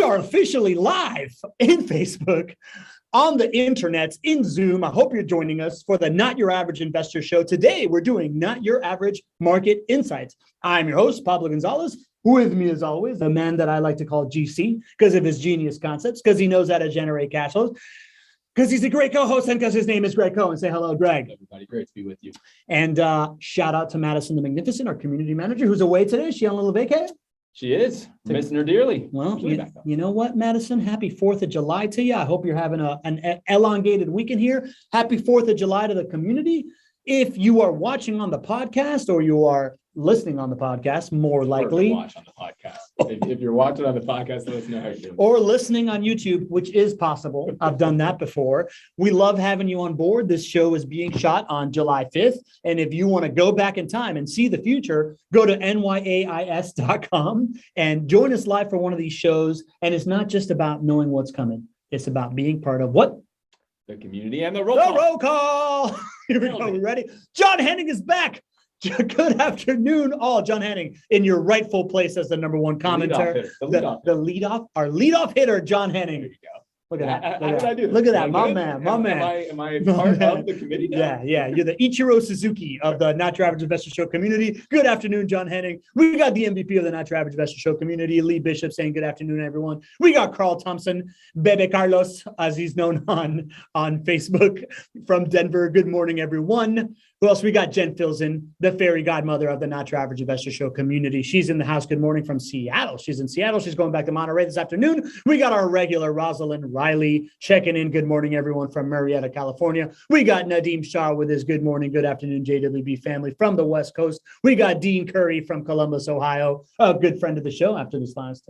are officially live in Facebook, on the internet, in Zoom. I hope you're joining us for the Not Your Average Investor Show. Today, we're doing Not Your Average Market Insights. I'm your host, Pablo Gonzalez. With me, as always, a man that I like to call GC because of his genius concepts, because he knows how to generate cash flows, because he's a great co-host, and because his name is Gregg Cohen. Say hello, Greg. Everybody, great to be with you. And shout out to Madison the Magnificent, our community manager, who's away today. Is she on a little vacay? She is. Missing her dearly. Well, you know what, Madison? Happy 4th of July to you. I hope you're having an elongated weekend here. Happy 4th of July to the community. If you are watching on the podcast or you are listening on the podcast, more likely. Watch on the podcast. If you're watching on the podcast, let us know how you're doing. Or listening on YouTube, which is possible. I've done that before. We love having you on board. This show is being shot on July 5th. And if you want to go back in time and see the future, go to nyais.com and join us live for one of these shows. And it's not just about knowing what's coming. It's about being part of what? The community and the roll call. The roll call. Here we go. We ready? John Henning is back. Good afternoon, all. John Henning, in your rightful place as the number one commentator. The leadoff hitter, John Henning. There you go. Look at that. How did I do? Look at that, my man. Am I part of the committee now? Yeah. You're the Ichiro Suzuki of the Not Your Average Investor Show community. Good afternoon, John Henning. We got the MVP of the Not Your Average Investor Show community, Lee Bishop, saying good afternoon, everyone. We got Carl Thompson, Bebe Carlos, as he's known on Facebook, from Denver. Good morning, everyone. Who else? We got Jen Filzen, the fairy godmother of the Not Your Average Investor Show community. She's in the house. Good morning from Seattle. She's in Seattle. She's going back to Monterey this afternoon. We got our regular Rosalind Riley checking in. Good morning, everyone, from Marietta, California. We got Nadeem Shah with his good morning, good afternoon, JWB family from the West Coast. We got Dean Curry from Columbus, Ohio, a good friend of the show after this last.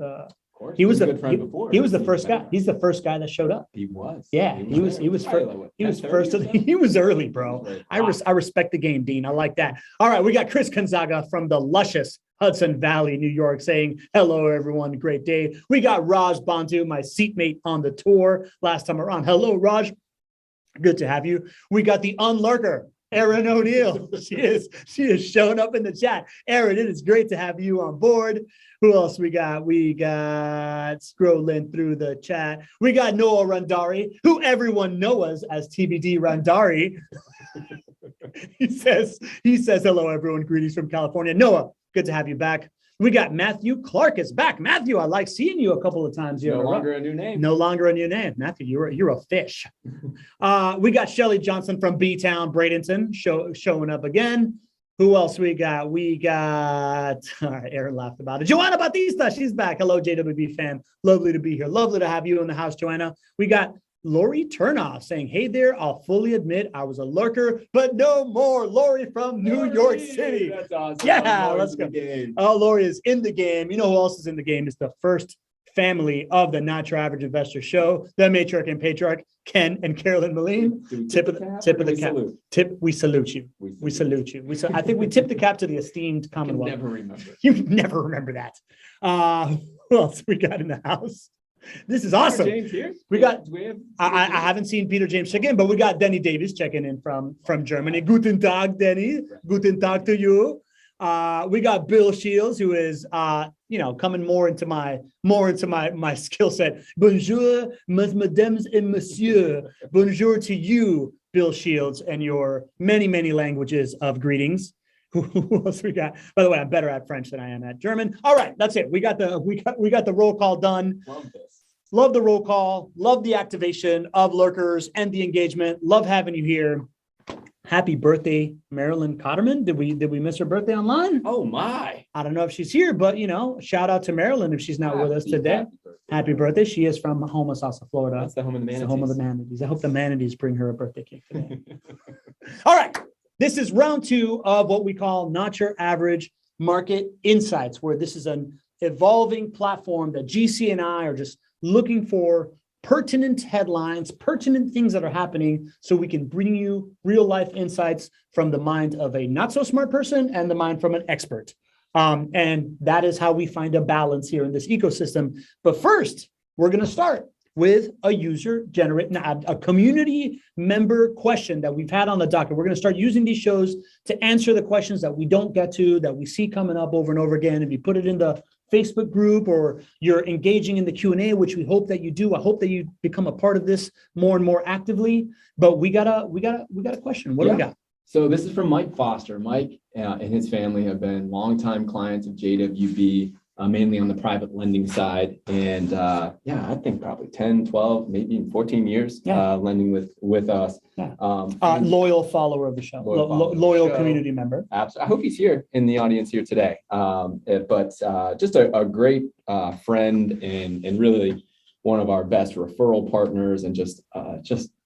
He was the friend before. He was the first guy. He's the first guy that showed up. He was. Yeah, he was first. He was early, bro. I respect the game, Dean. I like that. All right, we got Chris Gonzaga from the luscious Hudson Valley, New York, saying hello, everyone. Great day. We got Raj Bantu, my seatmate on the tour last time around. Hello, Raj. Good to have you. We got the unlurker, Erin O'Neill. She is showing up in the chat. Erin, it is great to have you on board. Who else we got? We got scrolling through the chat. We got Noah Randari, who everyone knows as TBD Randari. He says, hello, everyone. Greetings from California. Noah, good to have you back. We got Matthew Clark is back. Matthew, I like seeing you a couple of times here. No longer a new name. No longer a new name. Matthew, you're a fish. We got Shelly Johnson from B-Town, Bradenton, showing up again. Who else we got? All right, Aaron laughed about it. Joanna Batista, she's back. Hello, JWB fan. Lovely to be here. Lovely to have you in the house, Joanna. We got Lori Turnoff saying, hey there, I'll fully admit I was a lurker, but no more. Lori from New York City. That's awesome. Yeah, let's go. Oh, Lori is in the game. You know who else is in the game? It's the first family of the Not Your Average Investor Show, the matriarch and patriarch, Ken and Carolyn Moline. Tip of the cap. We salute you. We salute you. I think we tip the cap to the esteemed Commonwealth. You never remember that. Who else we got in the house? This is awesome. James here. I haven't seen Peter James check in, but we got Denny Davis checking in from Germany. Guten Tag, Denny. Guten Tag to you. We got Bill Shields, who is coming more into my skill set. Bonjour, mesdames et messieurs. Bonjour to you, Bill Shields, and your many, many languages of greetings. Who else we got? By the way, I'm better at French than I am at German. All right, that's it. We got the roll call done. Love this. Love the roll call. Love the activation of lurkers and the engagement. Love having you here. Happy birthday, Marilyn Cotterman. Did we miss her birthday online? Oh my. I don't know if she's here, but shout out to Marilyn if she's not with us today. Happy birthday. She is from Homosassa, Florida. That's the home of the manatees. The home of the manatees. I hope the manatees bring her a birthday cake today. All right. This is round 2 of what we call Not Your Average Market Insights, where this is an evolving platform that GC and I are just looking for pertinent headlines, pertinent things that are happening, so we can bring you real life insights from the mind of a not so smart person and the mind from an expert. And that is how we find a balance here in this ecosystem. But first, we're going to start with a a community member question that we've had on the docket. We're going to start using these shows to answer the questions that we don't get to, that we see coming up over and over again. If you put it in the Facebook group or you're engaging in the Q&A, which we hope that you do. I hope that you become a part of this more and more actively. But we got a question. What do we got? So this is from Mike Foster. Mike and his family have been longtime clients of JWB, mainly on the private lending side. And I think probably 10, 12, maybe even 14 years lending with us. Yeah. Loyal follower of the show, loyal community member. Absolutely. I hope he's here in the audience here today. But just a great friend and really one of our best referral partners, and just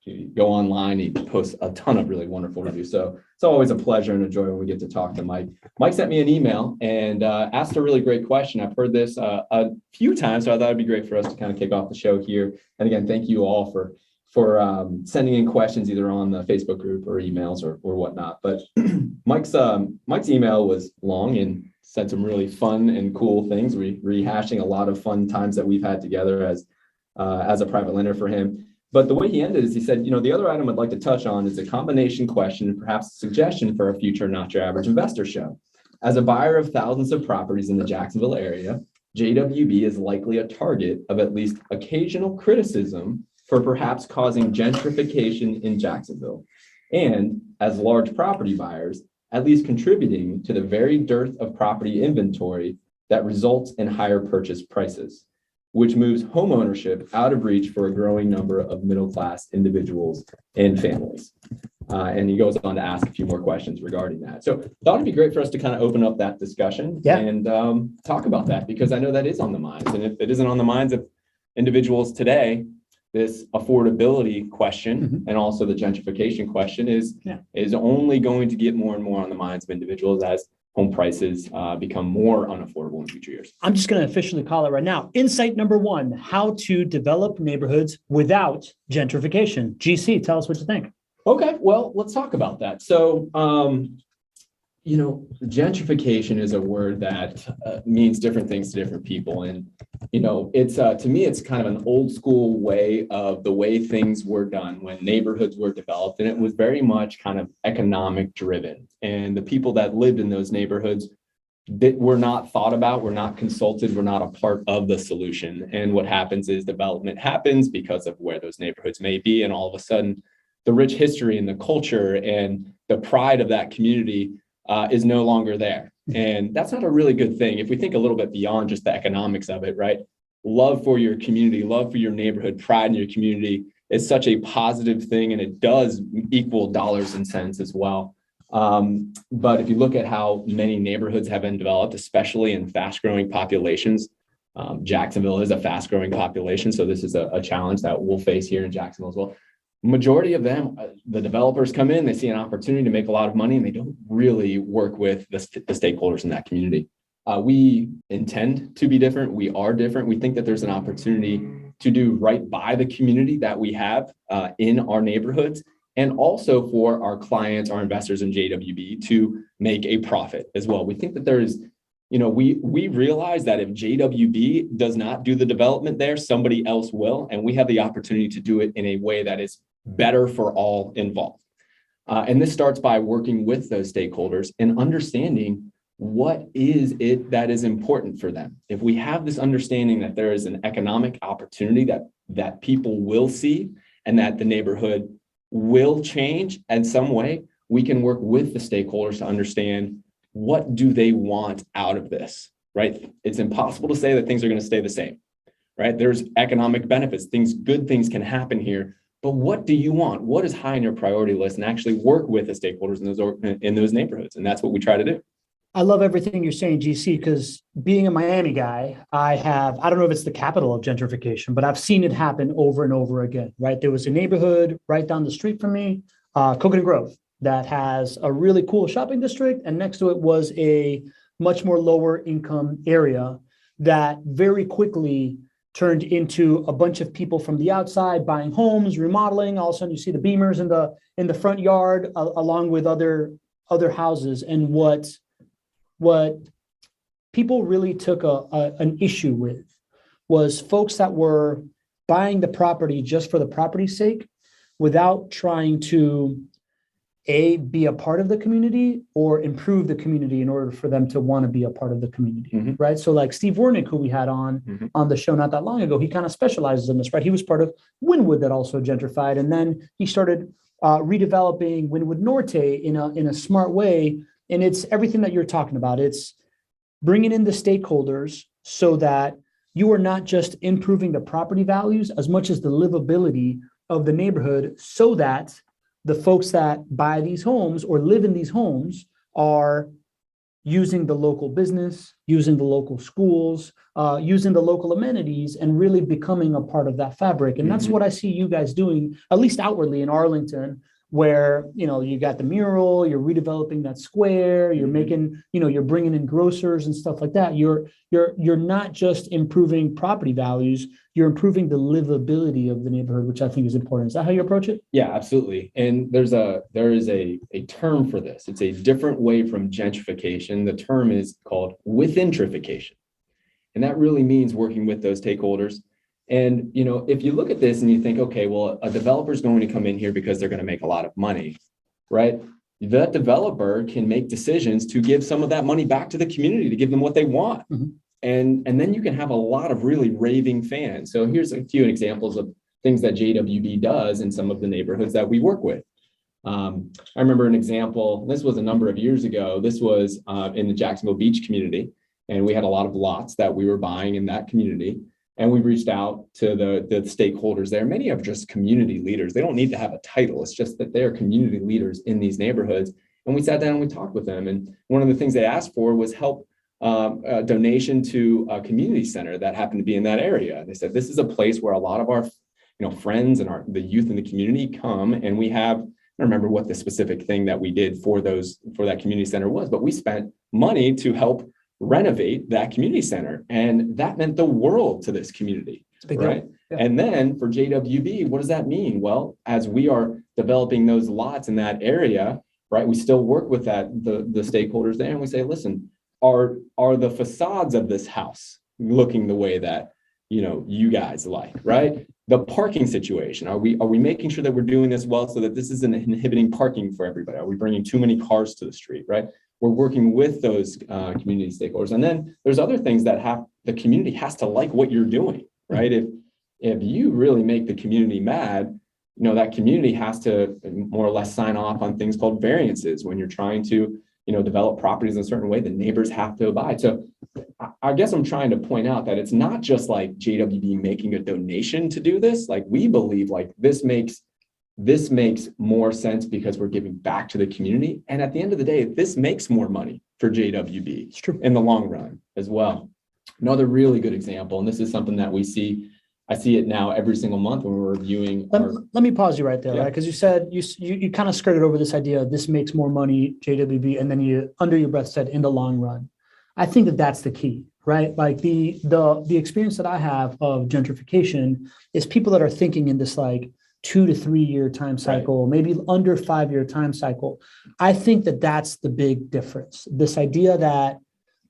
you go online, he posts a ton of really wonderful reviews. So it's always a pleasure and a joy when we get to talk to Mike. Mike sent me an email and asked a really great question. I've heard this a few times, so I thought it'd be great for us to kind of kick off the show here. And again, thank you all for sending in questions either on the Facebook group or emails or whatnot. But Mike's email was long and said some really fun and cool things, rehashing a lot of fun times that we've had together as a private lender for him. But the way he ended is he said, the other item I'd like to touch on is a combination question and perhaps a suggestion for a future Not Your Average Investor show. As a buyer of thousands of properties in the Jacksonville area, JWB is likely a target of at least occasional criticism for perhaps causing gentrification in Jacksonville. And as large property buyers, at least contributing to the very dearth of property inventory that results in higher purchase prices, which moves homeownership out of reach for a growing number of middle-class individuals and families. And he goes on to ask a few more questions regarding that. So thought it'd be great for us to kind of open up that discussion and talk about that, because I know that is on the minds. And if it isn't on the minds of individuals today, this affordability question and also the gentrification question is only going to get more and more on the minds of individuals as home prices become more unaffordable in future years. I'm just going to officially call it right now. Insight number 1, how to develop neighborhoods without gentrification. GC, tell us what you think. Okay, well, let's talk about that. So, gentrification is a word that means different things to different people. And, it's to me, it's kind of an old school way of the way things were done when neighborhoods were developed. And it was very much kind of economic driven. And the people that lived in those neighborhoods that were not thought about, were not consulted, were not a part of the solution. And what happens is development happens because of where those neighborhoods may be. And all of a sudden, the rich history and the culture and the pride of that community is no longer there. And that's not a really good thing. If we think a little bit beyond just the economics of it, right? Love for your community, love for your neighborhood, pride in your community is such a positive thing, and it does equal dollars and cents as well. But if you look at how many neighborhoods have been developed, especially in fast growing populations, Jacksonville is a fast growing population. So this is a challenge that we'll face here in Jacksonville as well. Majority of them, the developers come in, they see an opportunity to make a lot of money, and they don't really work with the stakeholders in that community. We intend to be different. We are different. We think that there's an opportunity to do right by the community that we have in our neighborhoods, and also for our clients, our investors in JWB to make a profit as well. We think that there is, we realize that if JWB does not do the development there, somebody else will, and we have the opportunity to do it in a way that is better for all involved. And this starts by working with those stakeholders and understanding what is it that is important for them. If we have this understanding that there is an economic opportunity that people will see and that the neighborhood will change in some way, we can work with the stakeholders to understand what do they want out of this, right? It's impossible to say that things are going to stay the same, right? There's economic benefits, good things can happen here. But what do you want? What is high on your priority list? And actually work with the stakeholders in those neighborhoods. And that's what we try to do. I love everything you're saying, GC, because being a Miami guy, I don't know if it's the capital of gentrification, but I've seen it happen over and over again, right? There was a neighborhood right down the street from me, Coconut Grove, that has a really cool shopping district. And next to it was a much more lower income area that very quickly turned into a bunch of people from the outside buying homes, remodeling. All of a sudden you see the Beamers in the front yard along with other houses. And what people really took an issue with was folks that were buying the property just for the property's sake without trying to be a part of the community or improve the community in order for them to want to be a part of the community, right? So like Steve Wernick, who we had on the show not that long ago, he kind of specializes in this, right? He was part of Wynwood that also gentrified. And then he started redeveloping Wynwood Norte in a smart way. And it's everything that you're talking about. It's bringing in the stakeholders so that you are not just improving the property values as much as the livability of the neighborhood, so that the folks that buy these homes or live in these homes are using the local business, using the local schools, using the local amenities, and really becoming a part of that fabric. And that's what I see you guys doing, at least outwardly in Arlington, where, you know, you got the mural, you're redeveloping that square, you're making, you know, you're bringing in grocers and stuff like that. You're not just improving property values, you're improving the livability of the neighborhood, which I think is important. Is that how you approach it? Yeah, absolutely. And there is a term for this. It's a different way from gentrification. The term is called withintrification. And that really means working with those stakeholders. And, you know, if you look at this and you think, okay, well, a developer is going to come in here because they're going to make a lot of money, right? That developer can make decisions to give some of that money back to the community, to give them what they want. And then you can have a lot of really raving fans. So here's a few examples of things that JWB does in some of the neighborhoods that we work with. I remember an example, this was a number of years ago. This was in the Jacksonville Beach community. And we had a lot of lots that we were buying in that community. And we reached out to the stakeholders there. Many are just community leaders. They don't need to have a title. It's just that they're community leaders in these neighborhoods. And we sat down and we talked with them. And one of the things they asked for was help, a donation to a community center that happened to be in that area. They said, this is a place where a lot of our, you know, friends and the youth in the community come. And we have, I don't remember what the specific thing that we did for that community center was, but we spent money to help renovate that community center. And that meant the world to this community, right? Yeah. And then for JWB, what does that mean? Well, as we are developing those lots in that area, right, we still work with the stakeholders there, and we say, listen, are the facades of this house looking the way that, you know, you guys like, right? The parking situation, are we making sure that we're doing this well so that this isn't inhibiting parking for everybody? Are we bringing too many cars to the street, right? We're working with those community stakeholders. And then there's other things that the community has to like what you're doing, right? If you really make the community mad, you know, that community has to more or less sign off on things called variances. When you're trying to, you know, develop properties in a certain way, the neighbors have to abide. So I guess I'm trying to point out that it's not just like JWB making a donation to do this. Like, we believe like this makes more sense because we're giving back to the community. And at the end of the day, this makes more money for JWB. It's true. In the long run as well. Another really good example, and this is something that I see it now every single month when we're reviewing. Let me pause you right there, right? Because you said you kind of skirted over this idea of this makes more money, JWB, and then you under your breath said in the long run. I think that's the key, right? Like the experience that I have of gentrification is people that are thinking in this like 2 to 3 year time cycle, maybe under 5 year time cycle. I think that's the big difference. This idea that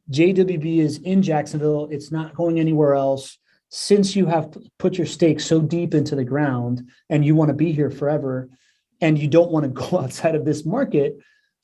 JWB is in Jacksonville, it's not going anywhere else. Since you have put your stake so deep into the ground and you want to be here forever and you don't want to go outside of this market,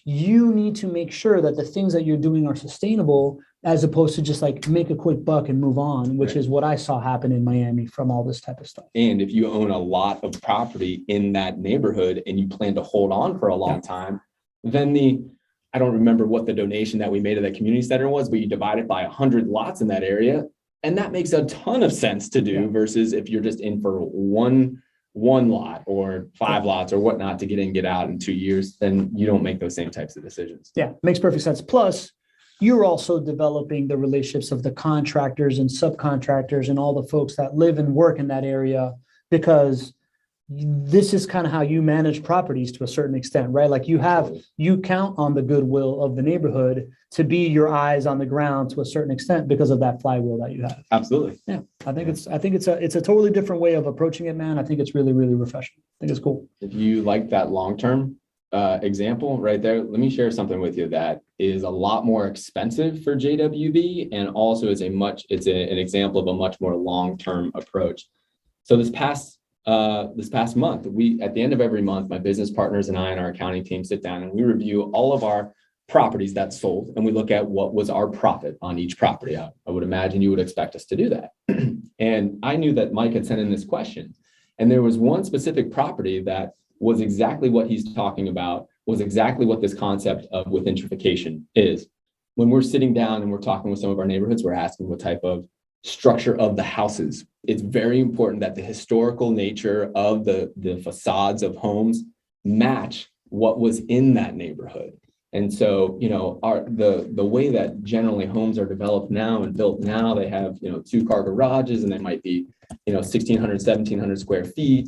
you need to make sure that the things that you're doing are sustainable, as opposed to just like make a quick buck and move on, which is what I saw happen in Miami from all this type of stuff. And if you own a lot of property in that neighborhood and you plan to hold on for a long time, then I don't remember what the donation that we made to that community center was, but you divide it by 100 lots in that area. And that makes a ton of sense to do versus if you're just in for one lot or 5 lots or whatnot to get in, get out in 2 years, then you don't make those same types of decisions. Yeah, makes perfect sense. Plus, you're also developing the relationships of the contractors and subcontractors and all the folks that live and work in that area, because this is kind of how you manage properties to a certain extent, right? Like you count on the goodwill of the neighborhood to be your eyes on the ground to a certain extent because of that flywheel that you have. Absolutely. Yeah. I think it's a totally different way of approaching it, man. I think it's really, really refreshing. I think it's cool. If you like that long-term example right there, let me share something with you that is a lot more expensive for JWB and also is an example of a much more long-term approach. So this past this past month. At the end of every month, my business partners and I and our accounting team sit down and we review all of our properties that sold, and we look at what was our profit on each property. I would imagine you would expect us to do that. And I knew that Mike had sent in this question, and there was one specific property that was exactly what he's talking about, was exactly what this concept of with gentrification is. When we're sitting down and we're talking with some of our neighborhoods, we're asking what type of structure of the houses. It's very important that the historical nature of the facades of homes match what was in that neighborhood. And so, the way that generally homes are developed now and built now, they have, 2-car garages, and they might be, 1,600, 1,700 square feet.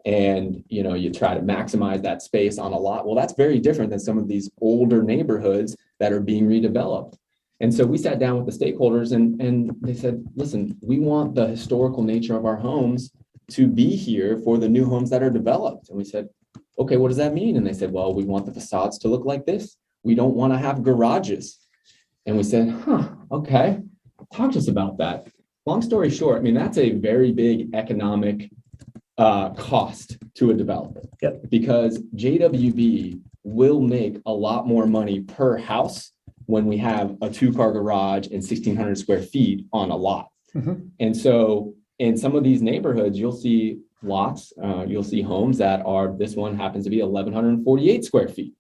And, you try to maximize that space on a lot. Well, that's very different than some of these older neighborhoods that are being redeveloped. And so we sat down with the stakeholders and they said, listen, we want the historical nature of our homes to be here for the new homes that are developed. And we said, okay, what does that mean? And they said, well, we want the facades to look like this. We don't want to have garages. And we said, okay, talk to us about that. Long story short, that's a very big economic cost to a developer. Yep. Because JWB will make a lot more money per house when we have a 2-car garage and 1,600 square feet on a lot. Mm-hmm. And so in some of these neighborhoods, you'll see lots, you'll see homes that are, this one happens to be 1,148 square feet.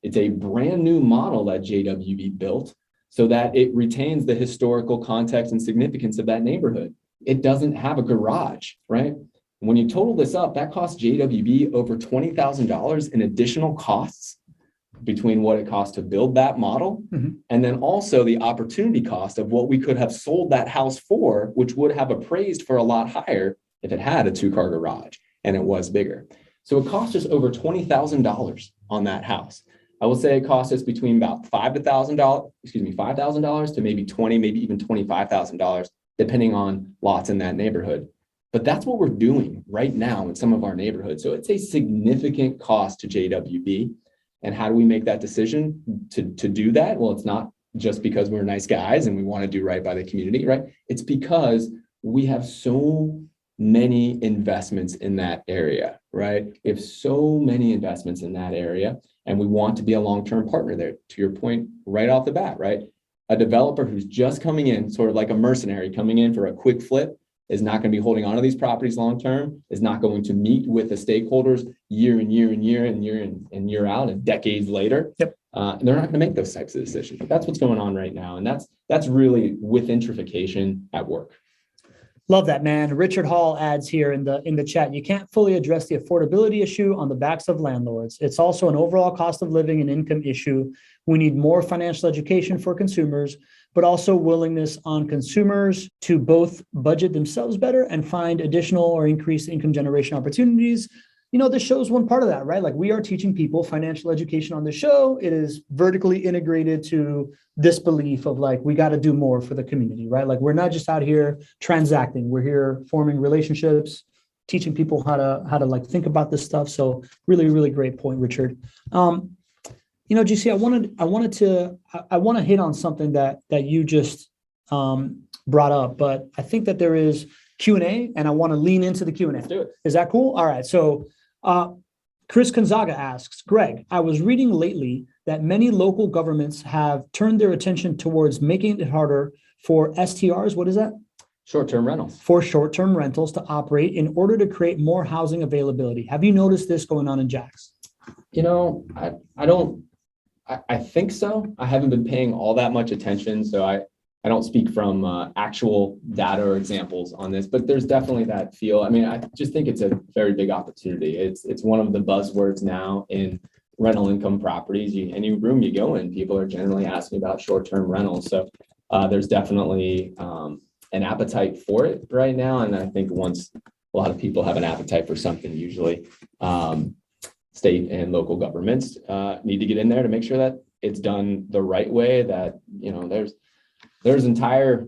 It's a brand new model that JWB built so that it retains the historical context and significance of that neighborhood. It doesn't have a garage, right? When you total this up, that costs JWB over $20,000 in additional costs between what it costs to build that model, mm-hmm. and then also the opportunity cost of what we could have sold that house for, which would have appraised for a lot higher if it had a 2-car garage and it was bigger. So it cost us over $20,000 on that house. I will say it cost us between about $5,000 to maybe $20,000, maybe even $25,000, depending on lots in that neighborhood. But that's what we're doing right now in some of our neighborhoods. So it's a significant cost to JWB. And how do we make that decision to do that? Well, it's not just because we're nice guys and we want to do right by the community, right? It's because we have so many investments in that area, right? We have so many investments in that area, and we want to be a long-term partner there. To your point right off the bat, right? A developer who's just coming in, sort of like a mercenary coming in for a quick flip, is not going to be holding on to these properties long-term, is not going to meet with the stakeholders year and year and year and year and year out and decades later. Yep. And they're not going to make those types of decisions. But that's what's going on right now. And that's really with gentrification at work. Love that, man. Richard Hall adds here in the chat, you can't fully address the affordability issue on the backs of landlords. It's also an overall cost of living and income issue. We need more financial education for consumers, but also willingness on consumers to both budget themselves better and find additional or increased income generation opportunities. This show is one part of that, right? Like, we are teaching people financial education on the show. It is vertically integrated to this belief of like, we got to do more for the community, right? Like, we're not just out here transacting. We're here forming relationships, teaching people how to like think about this stuff. So really, really great point, Richard. GC, I want to hit on something that you just brought up, but I think that there is Q&A and I want to lean into the Q&A. Let's do it. Is that cool? All right. So Chris Gonzaga asks, Greg, I was reading lately that many local governments have turned their attention towards making it harder for STRs. What is that? Short-term rentals. For short-term rentals to operate in order to create more housing availability. Have you noticed this going on in Jax? I think so. I haven't been paying all that much attention, so I don't speak from actual data or examples on this, but there's definitely that feel. I just think it's a very big opportunity. It's one of the buzzwords now in rental income properties. Any room you go in, people are generally asking about short-term rentals. So there's definitely an appetite for it right now. And I think once a lot of people have an appetite for something, usually state and local governments need to get in there to make sure that it's done the right way, that, there's entire,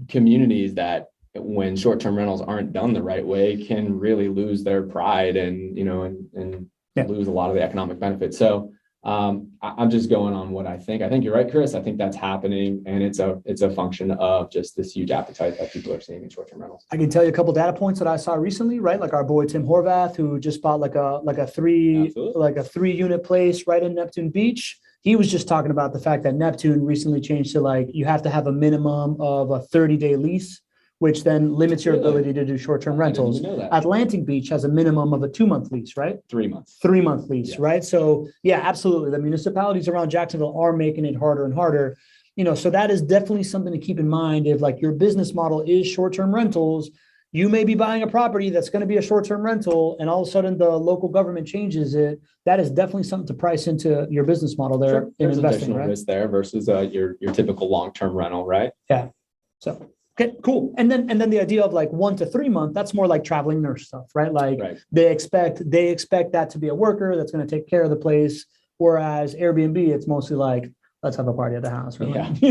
communities that when short-term rentals aren't done the right way can really lose their pride and lose a lot of the economic benefits. So I'm just going on what I think. I think you're right, Chris. I think that's happening, and it's a function of just this huge appetite that people are seeing in short-term rentals. I can tell you a couple data points that I saw recently, right? Like our boy Tim Horvath, who just bought like a 3-unit place right in Neptune Beach. He was just talking about the fact that Neptune recently changed to like you have to have a minimum of a 30-day lease, which then limits your ability to do short-term rentals. Atlantic Beach has a minimum of a 2-month lease, right? 3 months. 3-month lease, right? So yeah, absolutely. The municipalities around Jacksonville are making it harder and harder. So that is definitely something to keep in mind. If like your business model is short-term rentals, you may be buying a property that's going to be a short-term rental, and all of a sudden the local government changes it. That is definitely something to price into your business model there. Sure. There's investing, additional right? risk there versus your typical long-term rental, right? Yeah. So okay, cool. And then the idea of like 1 to 3 month, that's more like traveling nurse stuff, right? Like they expect that to be a worker that's going to take care of the place. Whereas Airbnb, it's mostly like, let's have a party at the house. Right? Exactly.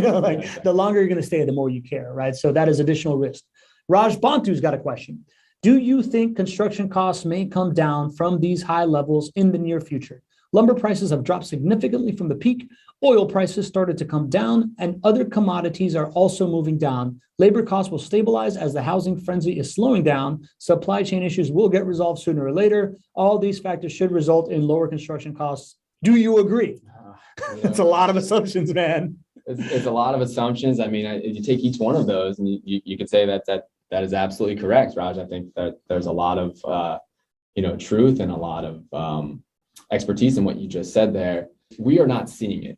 The longer you're going to stay, the more you care, right? So that is additional risk. Raj Bantu's got a question. Do you think construction costs may come down from these high levels in the near future? Lumber prices have dropped significantly from the peak. Oil prices started to come down, and other commodities are also moving down. Labor costs will stabilize as the housing frenzy is slowing down. Supply chain issues will get resolved sooner or later. All these factors should result in lower construction costs. Do you agree? It's a lot of assumptions, man. It's a lot of assumptions. I mean, if you take each one of those, and you could say that is absolutely correct, Raj. I think that there's a lot of truth and a lot of expertise in what you just said there. We are not seeing it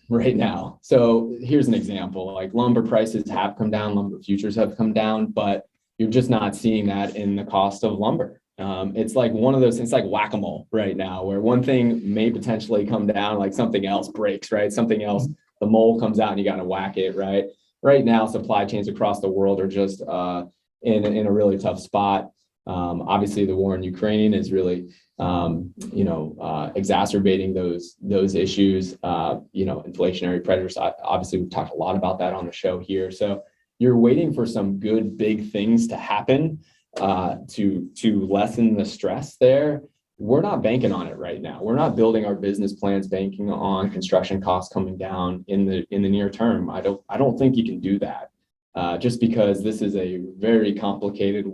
right now. So here's an example, like lumber prices have come down, lumber futures have come down, but you're just not seeing that in the cost of lumber. It's like one of those, it's like whack-a-mole right now, where one thing may potentially come down, like something else breaks, right? Something else, the mole comes out and you got to whack it, right? Right now, supply chains across the world are just in a really tough spot. Obviously, the war in Ukraine is really exacerbating those issues. Inflationary pressures. Obviously, we've talked a lot about that on the show here. So you're waiting for some good big things to happen to lessen the stress there. We're not banking on it right now. We're not building our business plans banking on construction costs coming down in the near term. I don't think you can do that. Just because this is a very complicated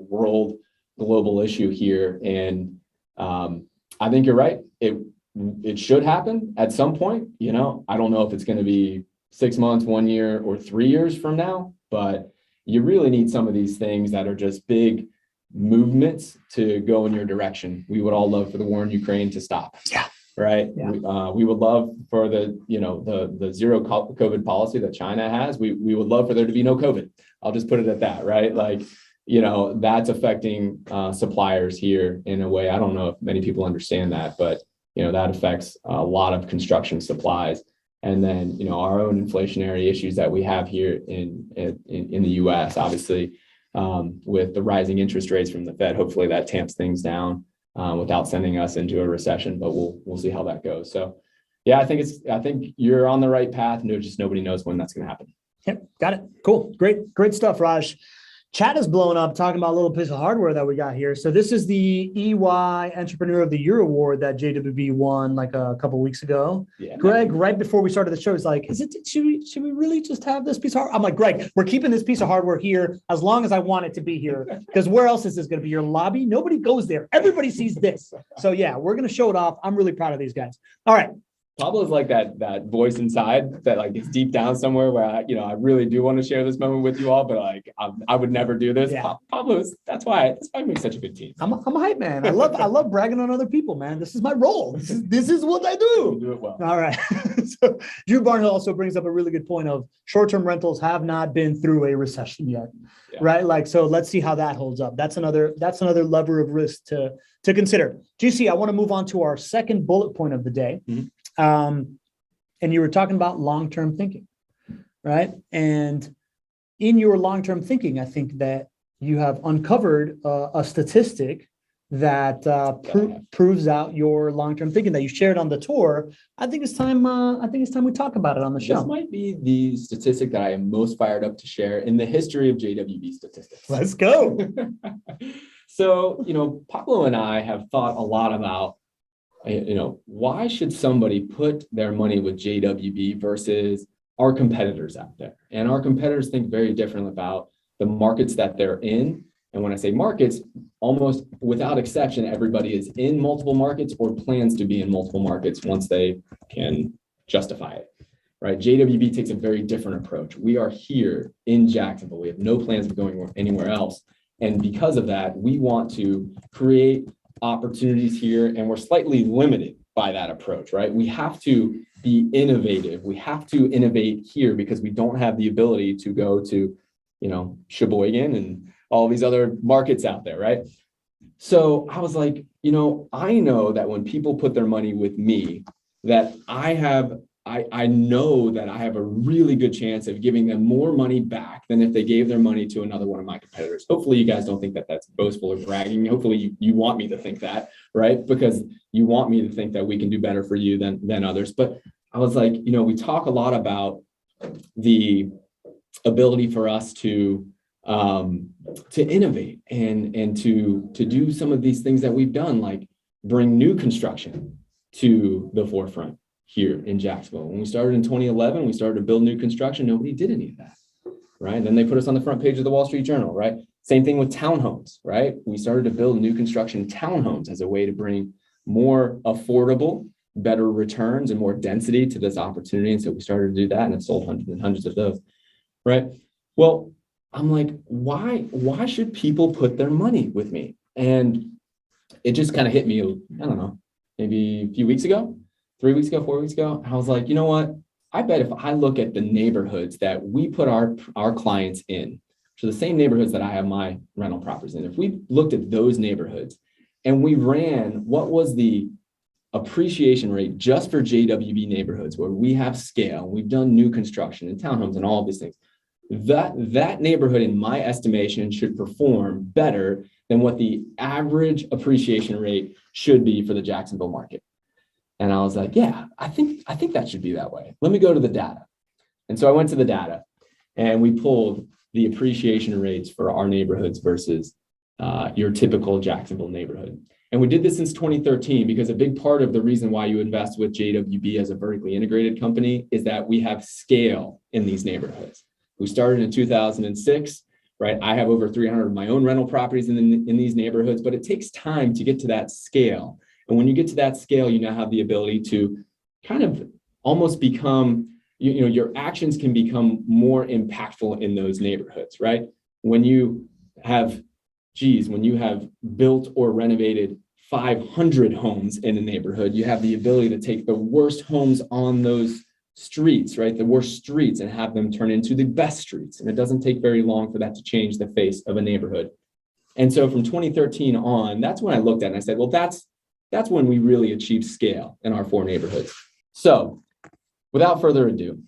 global issue here. And I think you're right. It should happen at some point. I don't know if it's going to be 6 months, 1 year, or 3 years from now, but you really need some of these things that are just big movements to go in your direction. We would all love for the war in Ukraine to stop. Yeah. Right. Yeah. We would love for the zero COVID policy that China has. We would love for there to be no COVID. I'll just put it at that. Right. Like, that's affecting suppliers here in a way. I don't know if many people understand that, but, that affects a lot of construction supplies. And then, our own inflationary issues that we have here in the U.S., obviously, with the rising interest rates from the Fed. Hopefully that tamps things down without sending us into a recession, but we'll see how that goes. So yeah, I think you're on the right path. No, just nobody knows when that's going to happen. Yep, got it. Cool. Great stuff, Raj. Chat is blowing up talking about a little piece of hardware that we got here. So this is the EY Entrepreneur of the Year Award that JWB won like a couple of weeks ago. Yeah, Greg, right before we started the show, is like, should we really just have this piece of hardware? I'm like, Greg, we're keeping this piece of hardware here as long as I want it to be here, because where else is this going to be? Your lobby? Nobody goes there. Everybody sees this. So yeah, we're going to show it off. I'm really proud of these guys. All right. Pablo's like that voice inside that like is deep down somewhere where I really do want to share this moment with you all, but like I would never do this. Yeah. Pablo's that's why we make such a good team. I'm a hype man. I love bragging on other people, man. This is my role. This is what I do. You do it well. All right. So Drew Barnhill also brings up a really good point of short-term rentals have not been through a recession yet. Yeah. Right? Like, so let's see how that holds up. That's another lever of risk to consider. GC, I want to move on to our second bullet point of the day. Mm-hmm. And you were talking about long-term thinking, right? And in your long-term thinking, I think that you have uncovered a statistic that proves out your long-term thinking that you shared on the tour. I think it's time we talk about it on the show. This might be the statistic that I am most fired up to share in the history of JWB statistics. Let's go. So, Pablo and I have thought a lot about why should somebody put their money with JWB versus our competitors out there? And our competitors think very differently about the markets that they're in. And when I say markets, almost without exception, everybody is in multiple markets or plans to be in multiple markets once they can justify it, right? JWB takes a very different approach. We are here in Jacksonville. We have no plans of going anywhere else. And because of that, we want to create opportunities here, and we're slightly limited by that approach, right? We have to be innovative. We have to innovate here because we don't have the ability to go to, Sheboygan and all these other markets out there, right? So I was like, I know that when people put their money with me, that I know that I have a really good chance of giving them more money back than if they gave their money to another one of my competitors. Hopefully you guys don't think that that's boastful or bragging. Hopefully you want me to think that, right? Because you want me to think that we can do better for you than others. But I was like, we talk a lot about the ability for us to innovate and to do some of these things that we've done, like bring new construction to the forefront here in Jacksonville. When we started in 2011, we started to build new construction. Nobody did any of that, right? And then they put us on the front page of the Wall Street Journal, right? Same thing with townhomes, right? We started to build new construction townhomes as a way to bring more affordable, better returns and more density to this opportunity. And so we started to do that and have sold hundreds and hundreds of those, right? Well, I'm like, why should people put their money with me? And it just kind of hit me, I don't know, maybe a few weeks ago, 3 weeks ago, 4 weeks ago. I was like, you know what? I bet if I look at the neighborhoods that we put our clients in, so the same neighborhoods that I have my rental properties in, if we looked at those neighborhoods and we ran what was the appreciation rate just for JWB neighborhoods where we have scale, we've done new construction and townhomes and all of these things, that neighborhood, in my estimation, should perform better than what the average appreciation rate should be for the Jacksonville market. And I was like, yeah, I think that should be that way. Let me go to the data. And so I went to the data and we pulled the appreciation rates for our neighborhoods versus your typical Jacksonville neighborhood. And we did this since 2013 because a big part of the reason why you invest with JWB as a vertically integrated company is that we have scale in these neighborhoods. We started in 2006, right? I have over 300 of my own rental properties in these neighborhoods, but it takes time to get to that scale. And when you get to that scale, you now have the ability to kind of almost become, your actions can become more impactful in those neighborhoods, right? When you have built or renovated 500 homes in a neighborhood, you have the ability to take the worst homes on those streets, right? The worst streets, and have them turn into the best streets. And it doesn't take very long for that to change the face of a neighborhood. And so from 2013 on, that's when I looked at it and I said, well, that's when we really achieved scale in our 4 neighborhoods. So without further ado,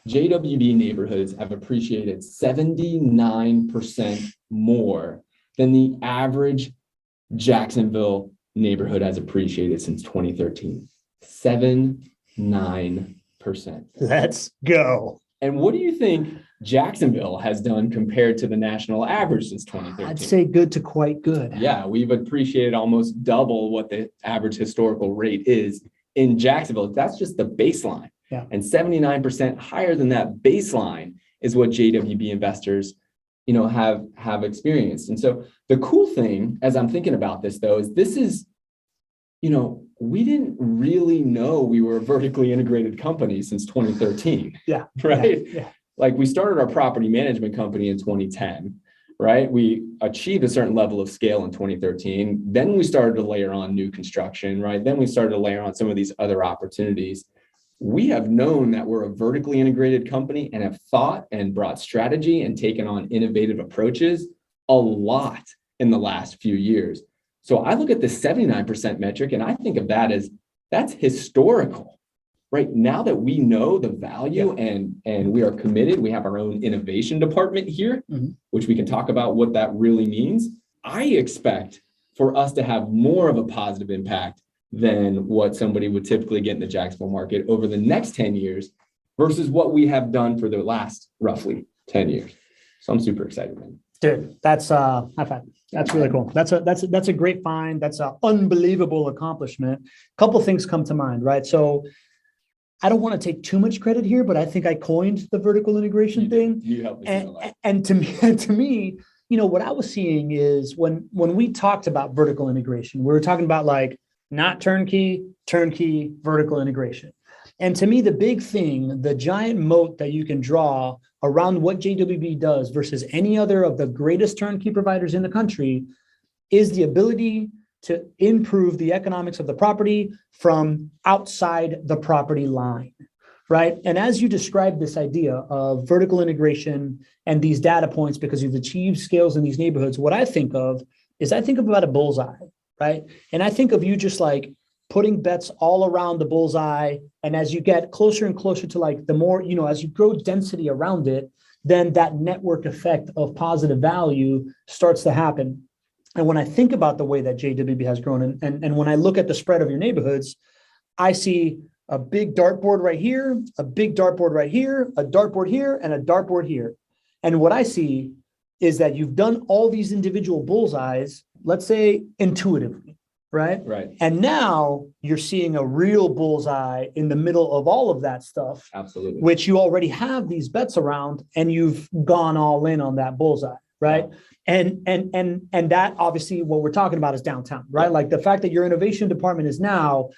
JWB neighborhoods have appreciated 79% more than the average Jacksonville neighborhood has appreciated since 2013. 79%. Let's go. And what do you think Jacksonville has done compared to the national average since 2013? I'd say good to quite good. Yeah, we've appreciated almost double what the average historical rate is in Jacksonville. That's just the baseline. Yeah. And 79% higher than that baseline is what JWB investors, have experienced. And so the cool thing, as I'm thinking about this though, is we didn't really know we were a vertically integrated company since 2013. Yeah. Right. Yeah. Like we started our property management company in 2010, right? We achieved a certain level of scale in 2013. Then we started to layer on new construction, right? Then we started to layer on some of these other opportunities. We have known that we're a vertically integrated company and have thought and brought strategy and taken on innovative approaches a lot in the last few years. So I look at the 79% metric and I think of that as that's historical, right? Now that we know the value and we are committed, we have our own innovation department here, which we can talk about what that really means. I expect for us to have more of a positive impact than what somebody would typically get in the Jacksonville market over the next 10 years versus what we have done for the last roughly 10 years. So I'm super excited, man. Dude, that's high five. That's really cool. That's a great find. That's an unbelievable accomplishment. Couple things come to mind, right? So I don't want to take too much credit here, but I think I coined the vertical integration thing. You helped me see And, the light. and to me, what I was seeing is when we talked about vertical integration, we were talking about like not turnkey, vertical integration. And to me, the big thing, the giant moat that you can draw around what JWB does versus any other of the greatest turnkey providers in the country is the ability to improve the economics of the property from outside the property line, right? And as you describe this idea of vertical integration and these data points, because you've achieved scales in these neighborhoods, what I think of is I think about a bullseye, right? And I think of you just like putting bets all around the bullseye. And as you get closer and closer to like the more, as you grow density around it, then that network effect of positive value starts to happen. And when I think about the way that JWB has grown, and when I look at the spread of your neighborhoods, I see a big dartboard right here, a big dartboard right here, a dartboard here, and a dartboard here. And what I see is that you've done all these individual bullseyes, let's say intuitively, right? Right. And now you're seeing a real bullseye in the middle of all of that stuff. Absolutely. Which you already have these bets around, and you've gone all in on that bullseye, right? Yeah. And that obviously what we're talking about is downtown, right? Yeah. Like the fact that your innovation department is now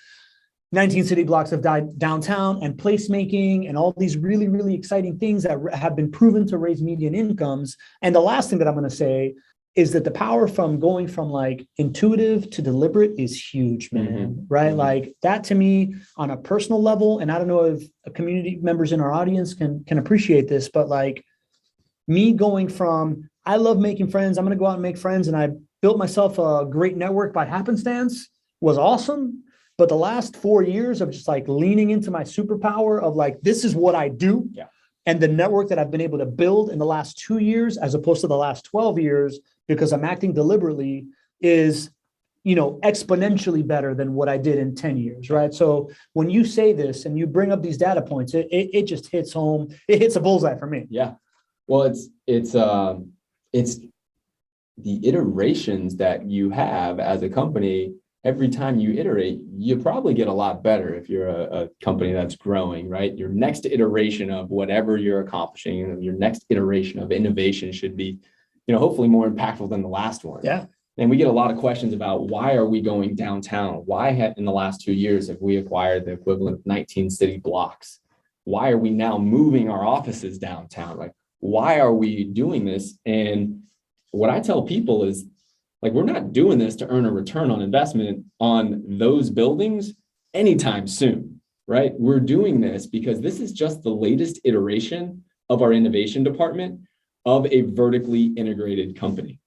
19 city blocks of downtown and placemaking and all these really, really exciting things that have been proven to raise median incomes. And the last thing that I'm going to say is that the power from going from like intuitive to deliberate is huge, man, mm-hmm. right? Mm-hmm. Like that to me on a personal level, and I don't know if community members in our audience can appreciate this, but like me going from, I love making friends, I'm going to go out and make friends, and I built myself a great network by happenstance, was awesome. But the last 4 years of just like leaning into my superpower of like, this is what I do. Yeah. And the network that I've been able to build in the last 2 years, as opposed to the last 12 years, because I'm acting deliberately, is, exponentially better than what I did in 10 years, right? So when you say this and you bring up these data points, it just hits home. It hits a bullseye for me. Yeah. Well, it's the iterations that you have as a company. Every time you iterate, you probably get a lot better if you're a company that's growing, right? Your next iteration of whatever you're accomplishing, your next iteration of innovation should be, hopefully more impactful than the last one. Yeah. And we get a lot of questions about why are we going downtown? Why in the last 2 years have we acquired the equivalent of 19 city blocks? Why are we now moving our offices downtown? Like, why are we doing this? And what I tell people is, like, we're not doing this to earn a return on investment on those buildings anytime soon, right? We're doing this because this is just the latest iteration of our innovation department of a vertically integrated company.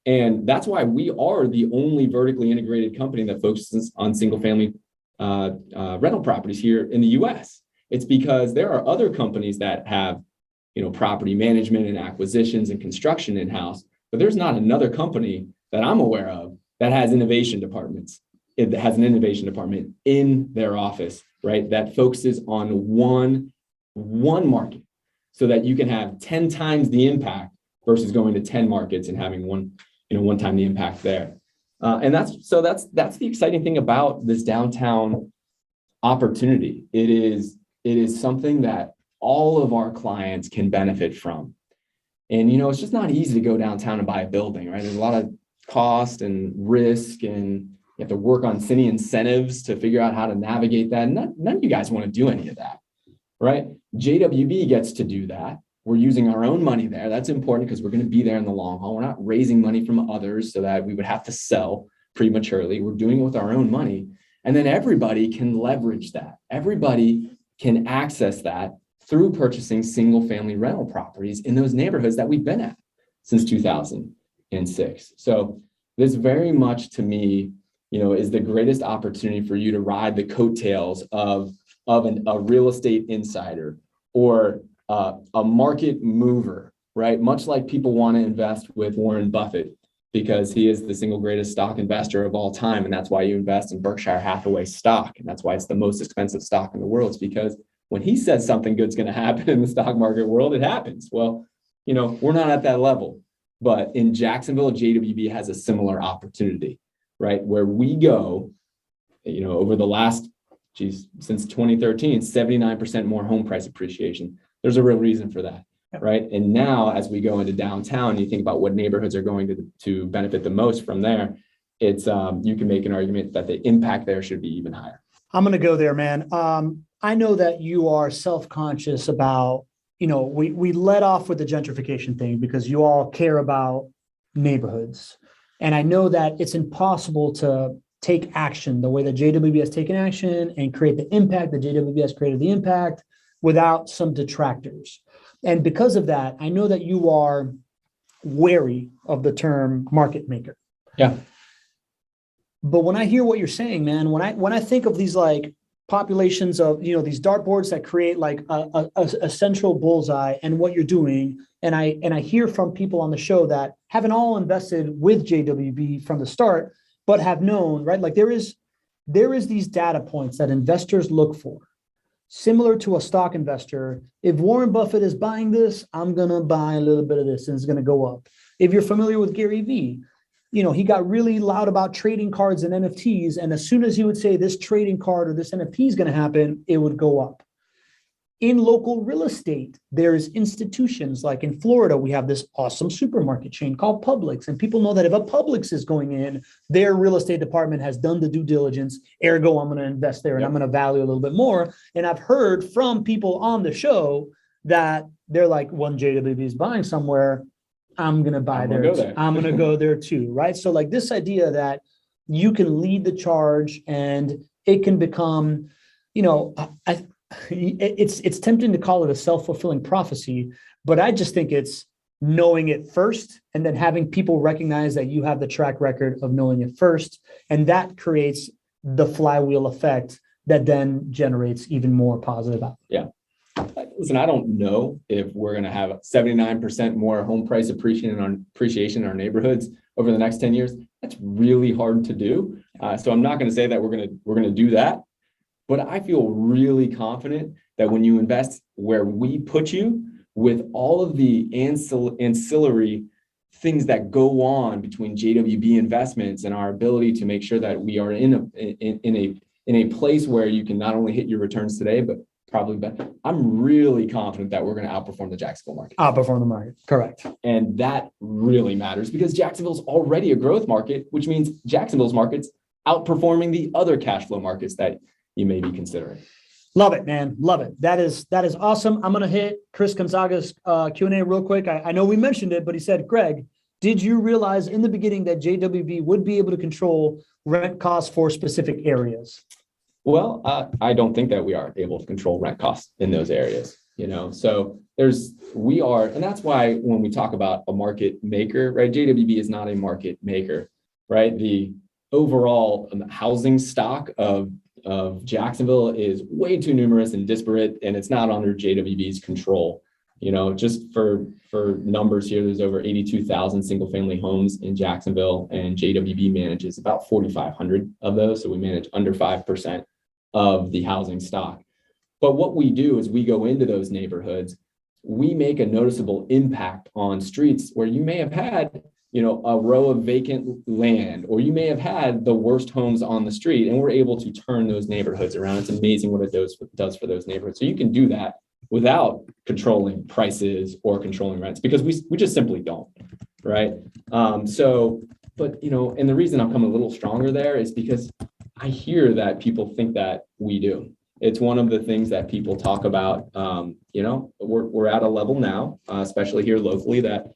And that's why we are the only vertically integrated company that focuses on single family rental properties here in the US. It's because there are other companies that have, property management and acquisitions and construction in-house, but there's not another company that I'm aware of that has innovation departments. It has an innovation department in their office, right? That focuses on one market so that you can have 10 times the impact versus going to 10 markets and having one time the impact there. And that's the exciting thing about this downtown opportunity. It is something that all of our clients can benefit from. And, it's just not easy to go downtown and buy a building, right? There's a lot of cost and risk, and you have to work on city incentives to figure out how to navigate that. None of you guys want to do any of that, right? JWB gets to do that. We're using our own money there. That's important because we're going to be there in the long haul. We're not raising money from others so that we would have to sell prematurely. We're doing it with our own money. And then everybody can leverage that. Everybody can access that through purchasing single family rental properties in those neighborhoods that we've been at since 2006. So this very much to me, is the greatest opportunity for you to ride the coattails of a real estate insider or a market mover, right? Much like people want to invest with Warren Buffett because he is the single greatest stock investor of all time. And that's why you invest in Berkshire Hathaway stock. And that's why it's the most expensive stock in the world. It's because when he says something good's going to happen in the stock market world, it happens. Well, we're not at that level. But in Jacksonville, JWB has a similar opportunity, right? Where we go, over the last, since 2013, 79% more home price appreciation. There's a real reason for that, right? And now as we go into downtown, you think about what neighborhoods are going to benefit the most from there. It's you can make an argument that the impact there should be even higher. I'm going to go there, man. I know that you are self-conscious about, we let off with the gentrification thing because you all care about neighborhoods. And I know that it's impossible to take action the way that JWB has taken action and create the impact that JWB has created the impact without some detractors. And because of that, I know that you are wary of the term market maker. Yeah. But when I hear what you're saying, man, when I think of these like populations of, these dartboards that create like a central bullseye and what you're doing, and I hear from people on the show that haven't all invested with JWB from the start, but have known, right? Like there is these data points that investors look for. Similar to a stock investor, if Warren Buffett is buying this, I'm going to buy a little bit of this and it's going to go up. If you're familiar with Gary Vee, he got really loud about trading cards and NFTs. And as soon as he would say this trading card or this NFT is going to happen, it would go up. In local real estate, there's institutions like in Florida, we have this awesome supermarket chain called Publix. And people know that if a Publix is going in, their real estate department has done the due diligence. Ergo, I'm going to invest there and I'm going to value a little bit more. And I've heard from people on the show that they're like, when JWB is buying somewhere, I'm going to buy there. I'm going to go there too. Right. So like this idea that you can lead the charge and it can become, it's tempting to call it a self-fulfilling prophecy, but I just think it's knowing it first and then having people recognize that you have the track record of knowing it first. And that creates the flywheel effect that then generates even more positive output. Yeah. Listen, I don't know if we're going to have 79% more home price appreciation in our neighborhoods over the next 10 years. That's really hard to do. So I'm not going to say that we're going to do that. But I feel really confident that when you invest where we put you, with all of the ancillary things that go on between JWB investments and our ability to make sure that we are in a place where you can not only hit your returns today, but probably better. I'm really confident that we're going to outperform the Jacksonville market. Outperform the market, correct. And that really matters because Jacksonville's already a growth market, which means Jacksonville's market's outperforming the other cash flow markets that you may be considering. Love it, man. Love it. That is awesome. I'm going to hit Chris Gonzaga's Q&A real quick. I know we mentioned it, but he said, Gregg, did you realize in the beginning that JWB would be able to control rent costs for specific areas? Well, I don't think that we are able to control rent costs in those areas, so we are, and that's why when we talk about a market maker, right? JWB is not a market maker, right? The overall housing stock of Jacksonville is way too numerous and disparate, and it's not under JWB's control. Just for numbers here, there's over 82,000 single family homes in Jacksonville, and JWB manages about 4,500 of those. So we manage under 5% of the housing stock. But what we do is we go into those neighborhoods, we make a noticeable impact on streets where you may have had a row of vacant land, or you may have had the worst homes on the street, and we're able to turn those neighborhoods around. It's amazing what it does for those neighborhoods. So you can do that without controlling prices or controlling rents, because we just simply don't, right? And the reason I'm coming a little stronger there is because I hear that people think that we do. It's one of the things that people talk about. We're at a level now, especially here locally, that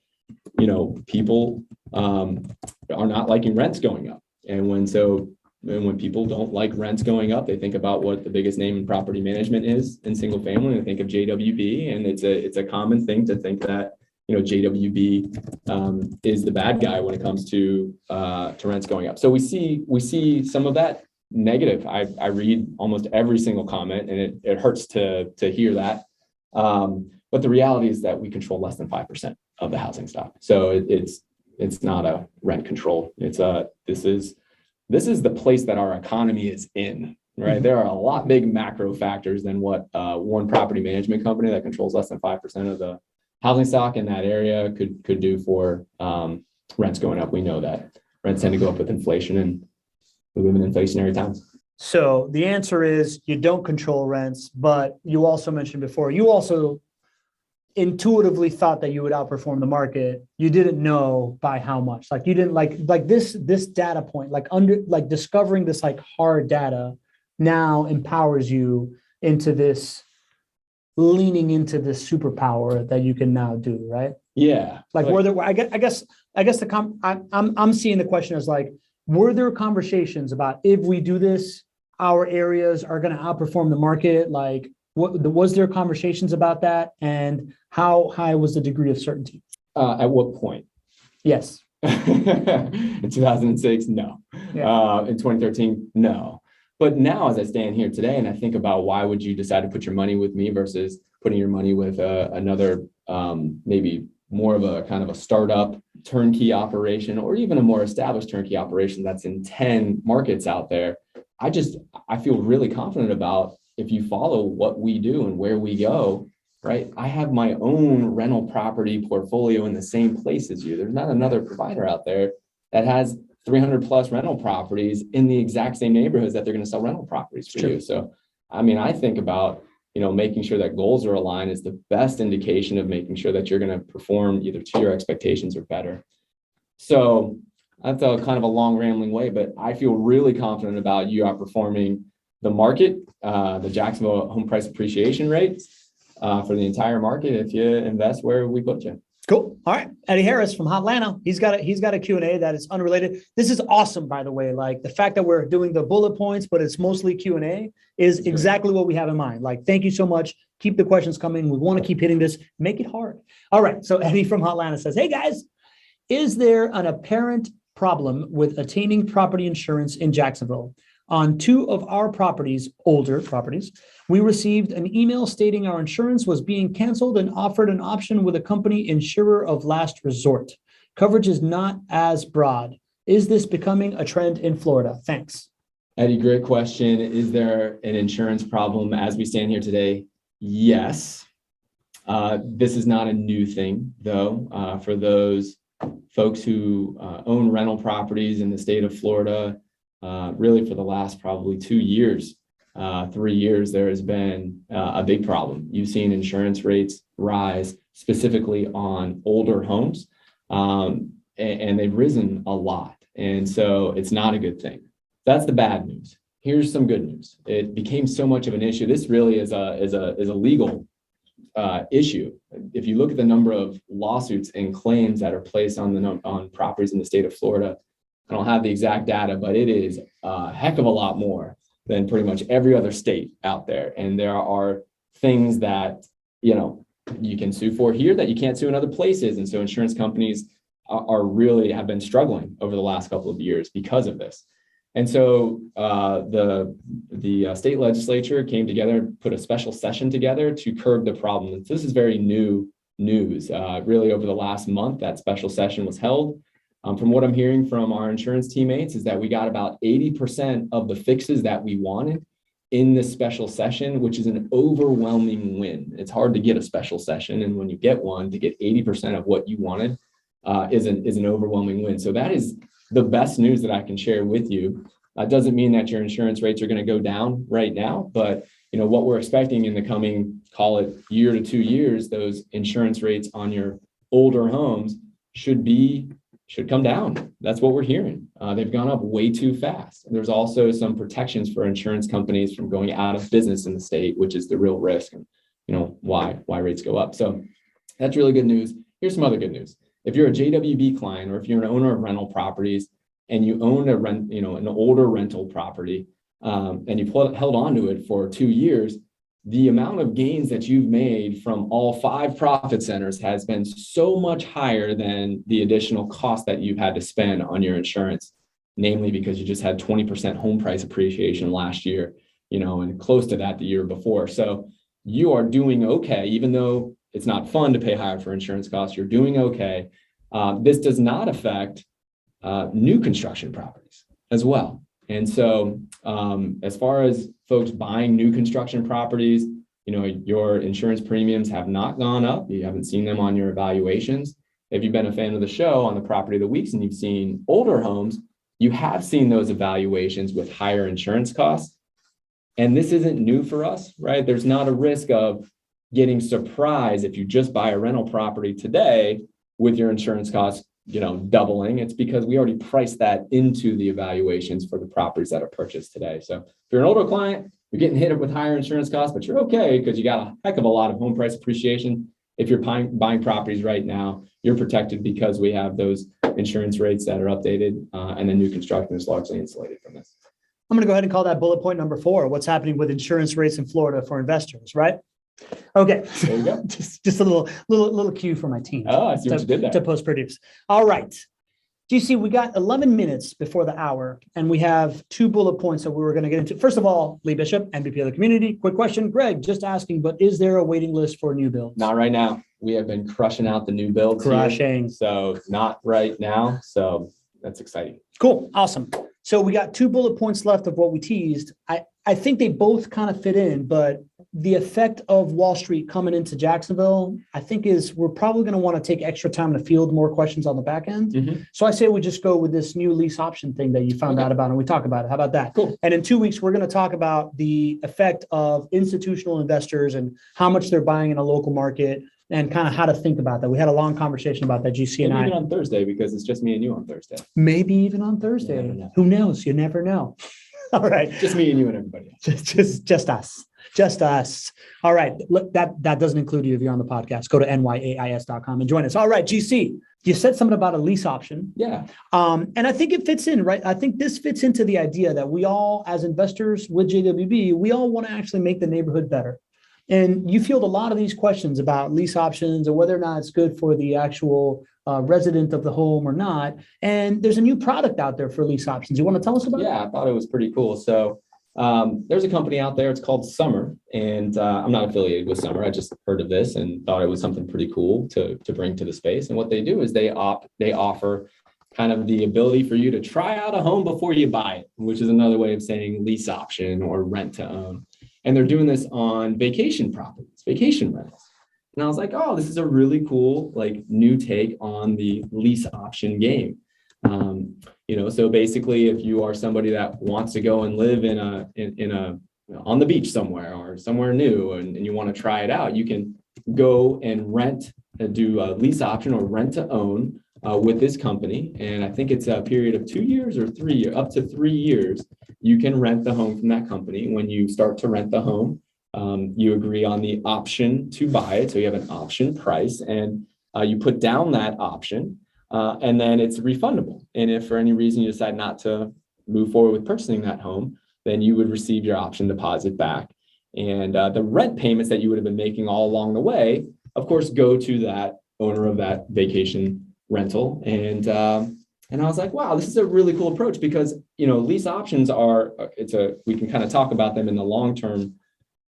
people are not liking rents going up. And when people don't like rents going up, they think about what the biggest name in property management is in single family, and they think of JWB. And it's a common thing to think that, JWB is the bad guy when it comes to rents going up. So we see some of that negative. I read almost every single comment, and it hurts to hear that. But the reality is that we control less than 5% of the housing stock. So it's not a rent control. This is the place that our economy is in, right? Mm-hmm. There are a lot big macro factors than what one property management company that controls less than 5% housing stock in that area could do for rents going up. We know that rents tend to go up with inflation, and we live in inflationary times. So the answer is you don't control rents, but you also mentioned before, you also intuitively thought that you would outperform the market. You didn't know by how much. Like you didn't like this data point, like discovering this like hard data now empowers you into this, leaning into this superpower that you can now do, right? Yeah. Like were there, I guess I'm seeing the question as like, were there conversations about if we do this, our areas are going to outperform the market? Like was there conversations about that, and how high was the degree of certainty? At what point? Yes. In 2006, no. Yeah. In 2013, no. But now, as I stand here today, and I think about why would you decide to put your money with me versus putting your money with another, maybe more of a kind of a startup turnkey operation, or even a more established turnkey operation that's in 10 markets out there. I feel really confident about, if you follow what we do and where we go, right? I have my own rental property portfolio in the same place as you. There's not another provider out there that has 300 plus rental properties in the exact same neighborhoods that they're going to sell rental properties for you. So, I mean, I think about, making sure that goals are aligned is the best indication of making sure that you're going to perform either to your expectations or better. So that's a kind of a long rambling way, but I feel really confident about you outperforming the market, the Jacksonville home price appreciation rates for the entire market if you invest where we put you. Cool. All right. Eddie Harris from Hotlanta. He's got a Q&A that is unrelated. This is awesome, by the way. Like the fact that we're doing the bullet points, but it's mostly Q&A is exactly what we have in mind. Like, thank you so much. Keep the questions coming. We want to keep hitting this. Make it hard. All right. So Eddie from Hotlanta says, hey guys, is there an apparent problem with attaining property insurance in Jacksonville? On 2 of our properties, older properties, we received an email stating our insurance was being canceled and offered an option with a company insurer of last resort. Coverage is not as broad. Is this becoming a trend in Florida? Thanks. Eddie, great question. Is there an insurance problem as we stand here today? Yes. This is not a new thing, though. For those folks who own rental properties in the state of Florida, really for the last probably 2 years, 3 years, there has been a big problem. You've seen insurance rates rise specifically on older homes, and they've risen a lot. And so it's not a good thing. That's the bad news. Here's some good news. It became so much of an issue. This really is a legal issue. If you look at the number of lawsuits and claims that are placed on properties in the state of Florida, I don't have the exact data, but it is a heck of a lot more than pretty much every other state out there. And there are things that, you can sue for here that you can't sue in other places. And so insurance companies have been struggling over the last couple of years because of this. And so the state legislature came together and put a special session together to curb the problem. This is very new news. Really over the last month, that special session was held. From what I'm hearing from our insurance teammates is that we got about 80% of the fixes that we wanted in this special session, which is an overwhelming win. It's hard to get a special session. And when you get one, to get 80% of what you wanted is an overwhelming win. So that is the best news that I can share with you. Doesn't mean that your insurance rates are going to go down right now, but what we're expecting in the coming, call it year to 2 years, those insurance rates on your older homes should come down. That's what we're hearing. They've gone up way too fast. There's also some protections for insurance companies from going out of business in the state, which is the real risk, and why rates go up. So that's really good news. Here's some other good news. If you're a JWB client, or if you're an owner of rental properties and you own an older rental property, and you've held on to it for 2 years, the amount of gains that you've made from all 5 profit centers has been so much higher than the additional cost that you've had to spend on your insurance, namely because you just had 20% home price appreciation last year, and close to that the year before. So you are doing okay, even though it's not fun to pay higher for insurance costs, you're doing okay. This does not affect new construction properties as well. And so as far as folks buying new construction properties, your insurance premiums have not gone up. You haven't seen them on your evaluations. If you've been a fan of the show on the Property of the Weeks and you've seen older homes, you have seen those evaluations with higher insurance costs. And this isn't new for us, right? There's not a risk of getting surprised if you just buy a rental property today with your insurance costs, doubling. It's because we already priced that into the evaluations for the properties that are purchased today. So if you're an older client, you're getting hit with higher insurance costs, but you're okay because you got a heck of a lot of home price appreciation. If you're buying properties right now, you're protected because we have those insurance rates that are updated, and the new construction is largely insulated from this. I'm going to go ahead and call that bullet point number 4. What's happening with insurance rates in Florida for investors, right? Okay. There you go. just a little cue for my team. Oh, I see what you did there. To post produce. All right. GC, we got 11 minutes before the hour, and we have 2 bullet points that we were going to get into. First of all, Lee Bishop, MVP of the community. Quick question, Greg, just asking, but is there a waiting list for new builds? Not right now. We have been crushing out the new builds. Crushing. So not right now. So that's exciting. Cool. Awesome. So we got 2 bullet points left of what we teased. I think they both kind of fit in, but the effect of Wall Street coming into Jacksonville, I think we're probably going to want to take extra time to field more questions on the back end. Mm-hmm. So I say we just go with this new lease option thing that you found out about and we talk about it. How about that? Cool. And in 2 weeks, we're going to talk about the effect of institutional investors and how much they're buying in a local market and kind of how to think about that. We had a long conversation about that, GC and I. Maybe even on Thursday, because it's just me and you on Thursday. Maybe even on Thursday. Who knows? You never know. All right. Just me and you and everybody else. Just us. All right. Look, that doesn't include you if you're on the podcast. Go to nyais.com and join us. All right, GC, you said something about a lease option. Yeah. And I think it fits in, right? I think this fits into the idea that we all, as investors with JWB, we all want to actually make the neighborhood better. And you field a lot of these questions about lease options and whether or not it's good for the actual resident of the home or not. And there's a new product out there for lease options. You want to tell us about it? Yeah, I thought it was pretty cool. So there's a company out there. It's called Summer. And I'm not affiliated with Summer. I just heard of this and thought it was something pretty cool to bring to the space. And what they do is they offer kind of the ability for you to try out a home before you buy it, which is another way of saying lease option or rent to own. And they're doing this on vacation properties, vacation rentals. And I was like, oh, this is a really cool, new take on the lease option game. So basically, if you are somebody that wants to go and live on the beach somewhere or somewhere new, and you want to try it out, you can go and do a lease option or rent to own with this company. And I think it's a period of 2 years or 3 years, up to 3 years. You can rent the home from that company. When you start to rent the home, you agree on the option to buy it. So you have an option price and you put down that option and then it's refundable. And if for any reason you decide not to move forward with purchasing that home, then you would receive your option deposit back. And the rent payments that you would have been making all along the way, of course, go to that owner of that vacation rental. And I was like, wow, this is a really cool approach because, lease options we can kind of talk about them in the long-term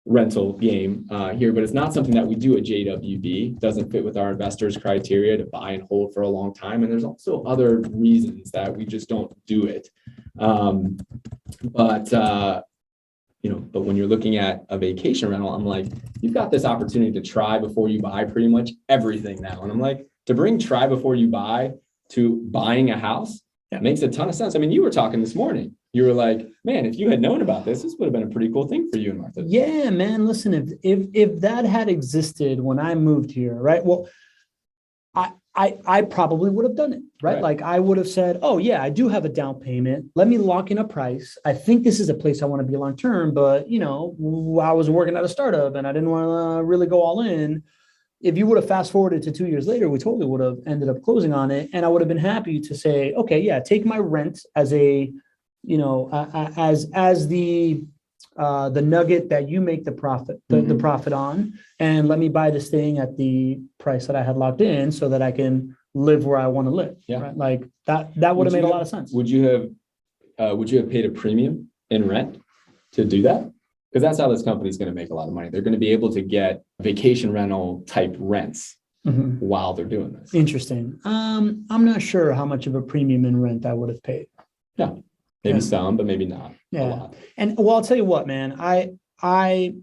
rental game here, but it's not something that we do at JWB. It doesn't fit with our investors' criteria to buy and hold for a long time. And there's also other reasons that we just don't do it. But when you're looking at a vacation rental, I'm like, you've got this opportunity to try before you buy pretty much everything now. And I'm like, to bring try before you buy to buying a house, makes a ton of sense. I mean, you were talking this morning. You were like, man, if you had known about this would have been a pretty cool thing for you and Martha. Yeah, man. Listen, if that had existed when I moved here, right? Well, I probably would have done it, right? Like I would have said, oh yeah, I do have a down payment. Let me lock in a price. I think this is a place I want to be long-term, but I was working at a startup and I didn't want to really go all in. If you would have fast forwarded to 2 years later, we totally would have ended up closing on it. And I would have been happy to say, okay, yeah, take my rent as a, as the nugget that you make the profit, the profit on, and let me buy this thing at the price that I had locked in so that I can live where I want to live. Yeah. Right? Like that would have made a lot of sense. Would you have paid a premium in rent to do that? Because that's how this company is going to make a lot of money. They're going to be able to get vacation rental type rents while they're doing this. Interesting. I'm not sure how much of a premium in rent I would have paid. Yeah, maybe some, but maybe not a lot. And well, I'll tell you what, man, I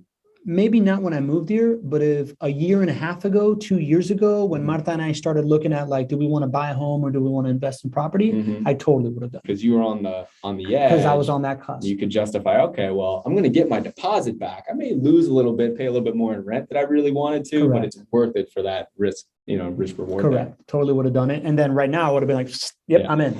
maybe not when I moved here, but if a year and a half ago, 2 years ago, when Martha and I started looking at like, do we want to buy a home or do we want to invest in property? I totally would have done it. Because you were on the edge. Because I was on that cusp. You could justify, okay, well, I'm going to get my deposit back. I may lose a little bit, pay a little bit more in rent that I really wanted to, Correct. but it's worth it for that risk, risk reward. Correct. There. Totally would have done it. And then right now I would have been like, yep, I'm in.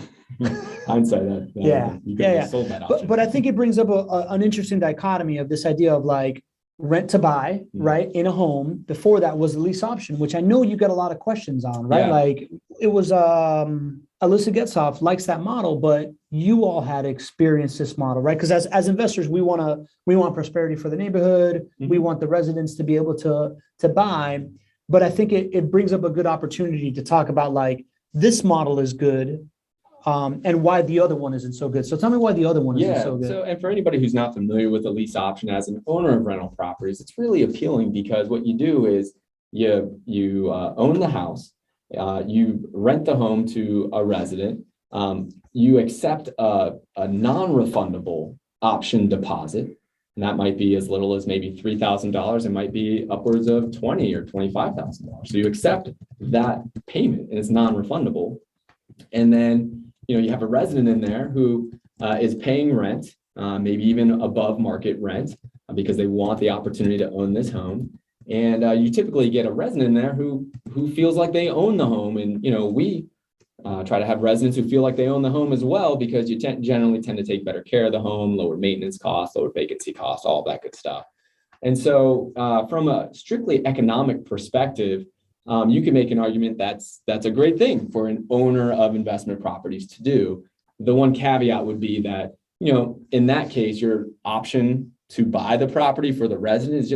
Hindsight that. Yeah. Sold that option. But I think it brings up an interesting dichotomy of this idea of like rent to buy, right, in a home. Before that was the lease option, which I know you got a lot of questions on, right? Yeah. Like it was Alyssa Getzoff likes that model, but you all had experienced this model, right? Because as investors, we want prosperity for the neighborhood. We want the residents to be able to buy. But I think it brings up a good opportunity to talk about like this model is good. And why the other one isn't so good. So tell me why the other one isn't so good. So, and for anybody who's not familiar with the lease option as an owner of rental properties, it's really appealing because what you do is you own the house, you rent the home to a resident, you accept a non-refundable option deposit, and that might be as little as maybe $3,000. It might be upwards of $20,000 or $25,000. So you accept that payment and it's non-refundable, and then you have a resident in there who is paying rent, maybe even above market rent, because they want the opportunity to own this home. And you typically get a resident in there who feels like they own the home. And, we try to have residents who feel like they own the home as well, because you generally tend to take better care of the home, lower maintenance costs, lower vacancy costs, all that good stuff. And so from a strictly economic perspective, you can make an argument that's a great thing for an owner of investment properties to do. The one caveat would be that, in that case, your option to buy the property for the resident is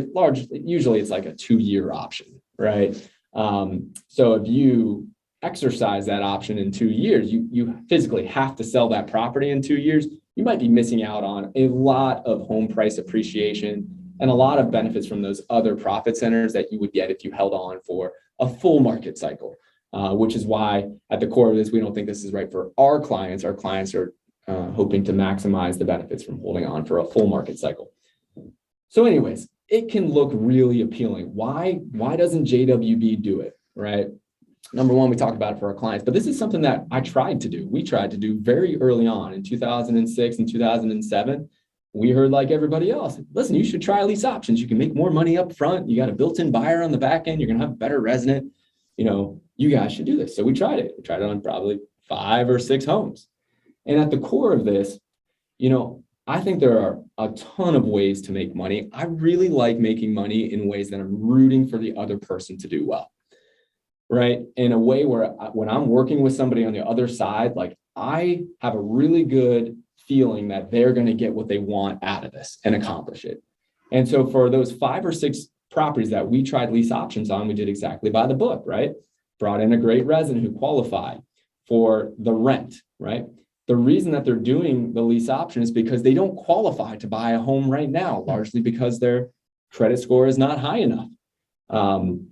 usually it's like a 2-year option, right? So if you exercise that option in 2 years, you physically have to sell that property in 2 years. You might be missing out on a lot of home price appreciation and a lot of benefits from those other profit centers that you would get if you held on for a full market cycle, which is why at the core of this, we don't think this is right for our clients. Our clients are hoping to maximize the benefits from holding on for a full market cycle. So anyways, it can look really appealing. Why doesn't JWB do it, right? Number one, we talk about it for our clients, but this is something that I tried to do. We tried to do very early on in 2006 and 2007. We heard like everybody else, listen, you should try lease options. You can make more money up front. You got a built-in buyer on the back end. You're going to have a better resident. You guys should do this. So we tried it. We tried it on probably 5 or 6 homes. And at the core of this, I think there are a ton of ways to make money. I really like making money in ways that I'm rooting for the other person to do well, right? In a way where when I'm working with somebody on the other side, like I have a really good feeling that they're going to get what they want out of this and accomplish it. And so for those 5 or 6 properties that we tried lease options on, we did exactly by the book, right? Brought in a great resident who qualified for the rent, right? The reason that they're doing the lease option is because they don't qualify to buy a home right now, largely because their credit score is not high enough. And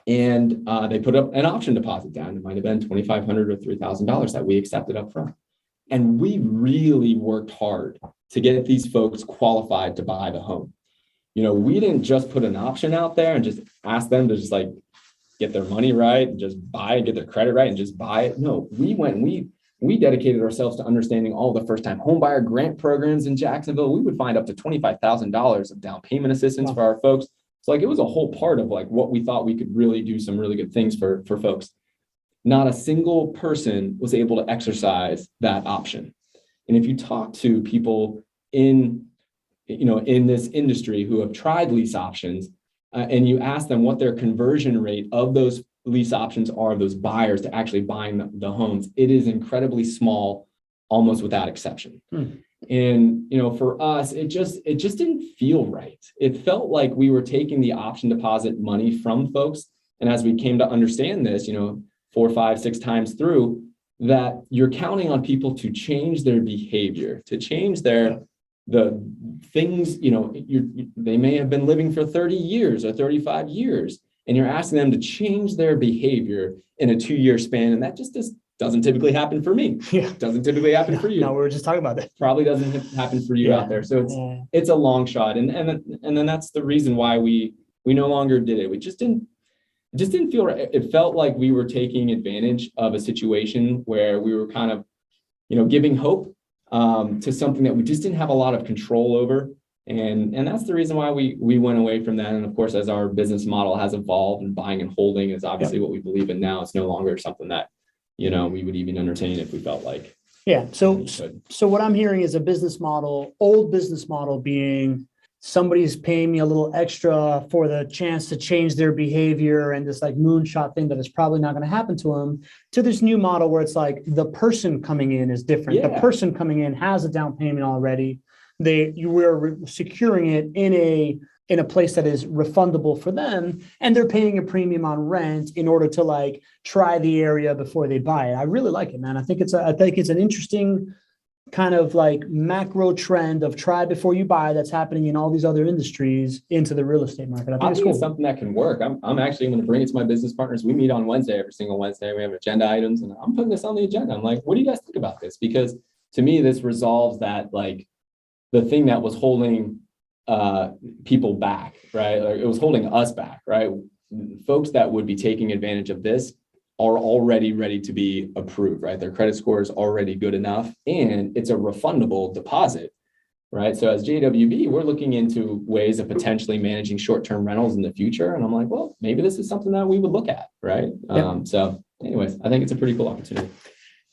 they put up an option deposit down. It might have been $2,500 or $3,000 that we accepted up front. And we really worked hard to get these folks qualified to buy the home. We didn't just put an option out there and just ask them to just like get their money right and just buy and get their credit right and just buy it. No, we went and we dedicated ourselves to understanding all the first-time homebuyer grant programs in Jacksonville. We would find up to $25,000 of down payment assistance for our folks. So like it was a whole part of like what we thought we could really do some really good things for folks. Not a single person was able to exercise that option. And if you talk to people in this industry who have tried lease options and you ask them what their conversion rate of those lease options are, of those buyers to actually buying the homes, it is incredibly small, almost without exception. And, for us, it just didn't feel right. It felt like we were taking the option deposit money from folks. And as we came to understand this, 4, 5, 6 times through, that you're counting on people to change their behavior, to change the things, they may have been living for 30 years or 35 years, and you're asking them to change their behavior in a 2-year span. And that just Doesn't typically happen for me. Yeah. Doesn't typically happen for you. No, we were just talking about that. Probably doesn't happen for you out there. So it's a long shot. And then that's the reason why we no longer did it. It just didn't feel right. It felt like we were taking advantage of a situation where we were kind of, giving hope to something that we just didn't have a lot of control over. And that's the reason why we went away from that. And of course, as our business model has evolved and buying and holding is obviously what we believe in now, it's no longer something that, we would even entertain if we felt like. Yeah. So what I'm hearing is a business model, old business model being somebody's paying me a little extra for the chance to change their behavior and this like moonshot thing that is probably not going to happen to them, to this new model where it's like the person coming in is different. Yeah. The person coming in has a down payment already. You were securing it in a place that is refundable for them, and they're paying a premium on rent in order to like try the area before they buy it. I really like it, man. I think it's an interesting kind of like macro trend of try before you buy that's happening in all these other industries into the real estate market. I think it's something that can work. I'm actually going to bring it to my business partners. We meet on Wednesday, every single Wednesday. We have agenda items, and I'm putting this on the agenda. I'm like, what do you guys think about this? Because to me, this resolves that like the thing that was holding people back, right? Like it was holding us back, right? Folks that would be taking advantage of this are already ready to be approved, right? Their credit score is already good enough, and it's a refundable deposit, right? So as JWB, we're looking into ways of potentially managing short-term rentals in the future. And I'm like, well, maybe this is something that we would look at, right? Yep. So anyways, I think it's a pretty cool opportunity.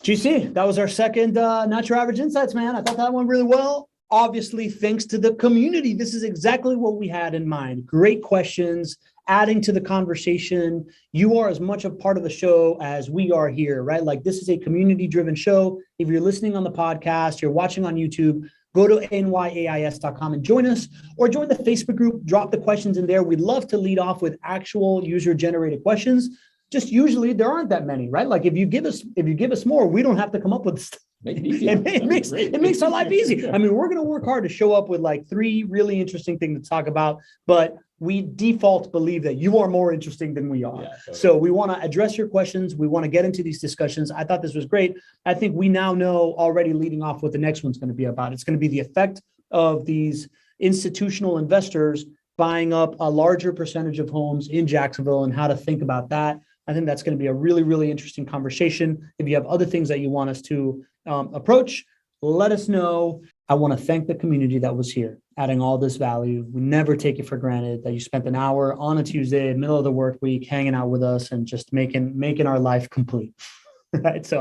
GC, that was our second Not Your Average Insights, man. I thought that went really well. Obviously, thanks to the community. This is exactly what we had in mind. Great questions, adding to the conversation. You are as much a part of the show as we are here, right? Like this is a community-driven show. If you're listening on the podcast, you're watching on YouTube, go to nyais.com and join us, or join the Facebook group, drop the questions in there. We'd love to lead off with actual user-generated questions. Just usually there aren't that many, right? Like if you give us more, we don't have to come up with stuff. It makes our life easy. I mean, we're going to work hard to show up with like 3 really interesting things to talk about, but we default believe that you are more interesting than we are. Yeah, totally. So we want to address your questions. We want to get into these discussions. I thought this was great. I think we now know already leading off what the next one's going to be about. It's going to be the effect of these institutional investors buying up a larger percentage of homes in Jacksonville and how to think about that. I think that's going to be a really, really interesting conversation. If you have other things that you want us to approach, let us know. I want to thank the community that was here, adding all this value. We never take it for granted that you spent an hour on a Tuesday, middle of the work week, hanging out with us and just making our life complete. Right. So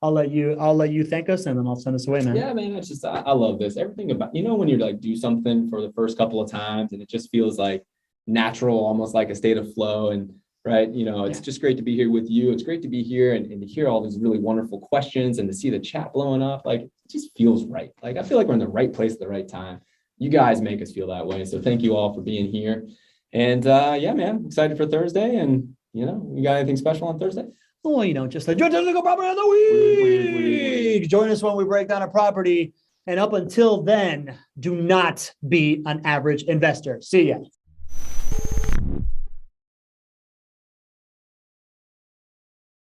I'll let you thank us, and then I'll send us away, man. Yeah, man. It's just I love this. Everything about when you like do something for the first couple of times and it just feels like natural, almost like a state of flow. And right. It's just great to be here with you. It's great to be here and to hear all these really wonderful questions and to see the chat blowing up. Like it just feels right. Like I feel like we're in the right place at the right time. You guys make us feel that way. So thank you all for being here. And yeah, man, excited for Thursday. And you got anything special on Thursday? Oh, just like join us on the property of the week. Join us when we break down a property. And up until then, do not be an average investor. See ya.